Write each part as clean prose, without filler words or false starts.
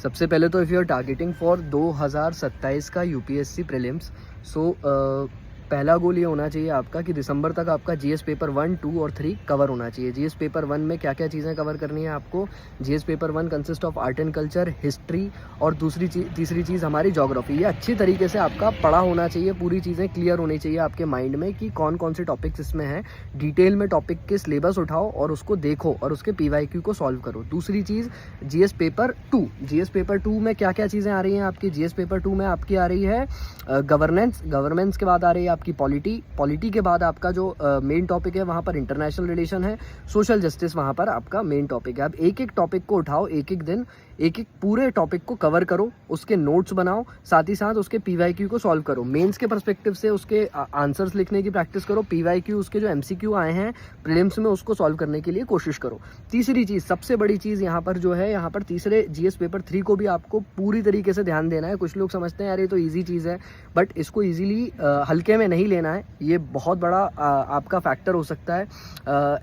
सबसे पहले तो if you are targeting for 2027 का यूपीएससी प्रीलिम्स, सो पहला गोल ये होना चाहिए आपका कि दिसंबर तक आपका जीएस पेपर 1, 2 और 3 कवर होना चाहिए। जीएस पेपर 1 में क्या क्या चीज़ें कवर करनी है आपको? GS paper 1 consist of art and culture, history और तीसरी चीज़ हमारी ज्योग्राफी। ये अच्छी तरीके से आपका पढ़ा होना चाहिए, पूरी चीज़ें क्लियर होनी चाहिए आपके माइंड में कि कौन कौन से टॉपिक्स इसमें हैं। डिटेल में टॉपिक के सिलेबस उठाओ और उसको देखो और उसके पीवाईक्यू को सॉल्व करो। दूसरी चीज़ जीएस पेपर 2, जीएस पेपर 2 में क्या क्या चीज़ें आ रही हैं आपकी? जीएस पेपर 2 में आपकी आ रही है गवर्नेंस के बाद आ रही है आपकी पॉलिटी के बाद आपका जो मेन टॉपिक है वहाँ पर इंटरनेशनल रिलेशन है, सोशल जस्टिस वहाँ पर आपका मेन टॉपिक है। अब एक एक टॉपिक को उठाओ, एक एक दिन एक एक पूरे टॉपिक को कवर करो, उसके नोट्स बनाओ, साथ ही साथ उसके पीवाईक्यू को सॉल्व करो। मेंस के पर्सपेक्टिव से उसके आंसर्स लिखने की प्रैक्टिस करो, पीवाईक्यू उसके जो एमसीक्यू आए हैं प्रीलिम्स में उसको सॉल्व करने के लिए कोशिश करो। तीसरी चीज़, सबसे बड़ी चीज़ यहाँ पर जो है, यहाँ पर तीसरे जीएस पेपर 3 को भी आपको पूरी तरीके से ध्यान देना है। कुछ लोग समझते हैं यार ये तो ईजी चीज़ है, बट इसको ईजिली हल्के में नहीं लेना है। ये बहुत बड़ा आपका फैक्टर हो सकता है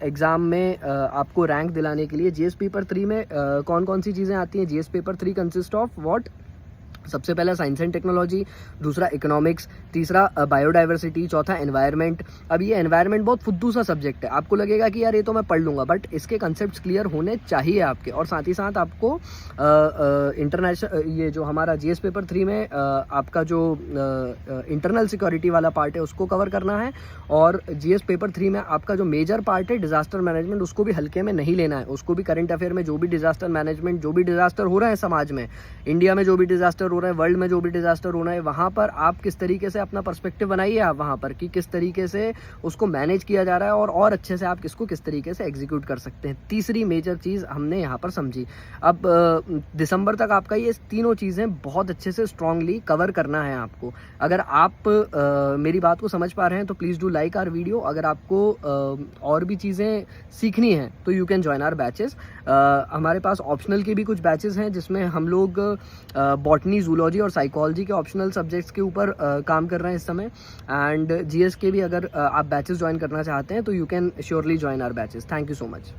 एग्ज़ाम में आपको रैंक दिलाने के लिए। जीएस पेपर 3 में कौन कौन सी चीज़ें आती हैं? GS paper 3 consist of what? सबसे पहला साइंस एंड टेक्नोलॉजी, दूसरा इकोनॉमिक्स, तीसरा बायोडाइवर्सिटी, चौथा एनवायरनमेंट। अब ये एनवायरनमेंट बहुत फुद्दू सा सब्जेक्ट है, आपको लगेगा कि यार ये तो मैं पढ़ लूँगा, बट इसके कंसेप्ट्स क्लियर होने चाहिए आपके। और साथ ही साथ आपको इंटरनेशनल, ये जो हमारा जीएस पेपर 3 में आपका जो इंटरनल सिक्योरिटी वाला पार्ट है उसको कवर करना है। और जीएस पेपर 3 में आपका जो मेजर पार्ट है डिजास्टर मैनेजमेंट, उसको भी हल्के में नहीं लेना है। उसको भी करंट अफेयर में जो भी डिजास्टर मैनेजमेंट, जो भी डिजास्टर हो रहा है समाज में, इंडिया में जो भी डिजास्टर हो रहा है, वर्ल्ड में जो भी डिजास्टर होना है, वहां पर आप किस तरीके से अपना पर्सपेक्टिव बनाइए आप वहां पर कि किस तरीके से उसको मैनेज किया जा रहा है और अच्छे से आप किसको किस तरीके से एग्जीक्यूट कर सकते हैं। तीसरी मेजर चीज हमने यहाँ पर समझी। अब दिसंबर तक आपका ये तीनों चीजें बहुत अच्छे से स्ट्रांगली कवर करना है आपको। अगर आप मेरी बात को समझ पा रहे हैं तो please do like our video. अगर आपको और भी चीजें सीखनी है तो you can join our batches. हमारे पास ऑप्शनल के भी कुछ बैचेस हैं जिसमें हम लोग बॉटनी, जूलॉजी और साइकोलॉजी के ऑप्शनल सब्जेक्ट्स के ऊपर काम कर रहे हैं इस समय। एंड जीएस के भी अगर आप बैचेस ज्वाइन करना चाहते हैं तो you can surely join our batches. Thank you so much.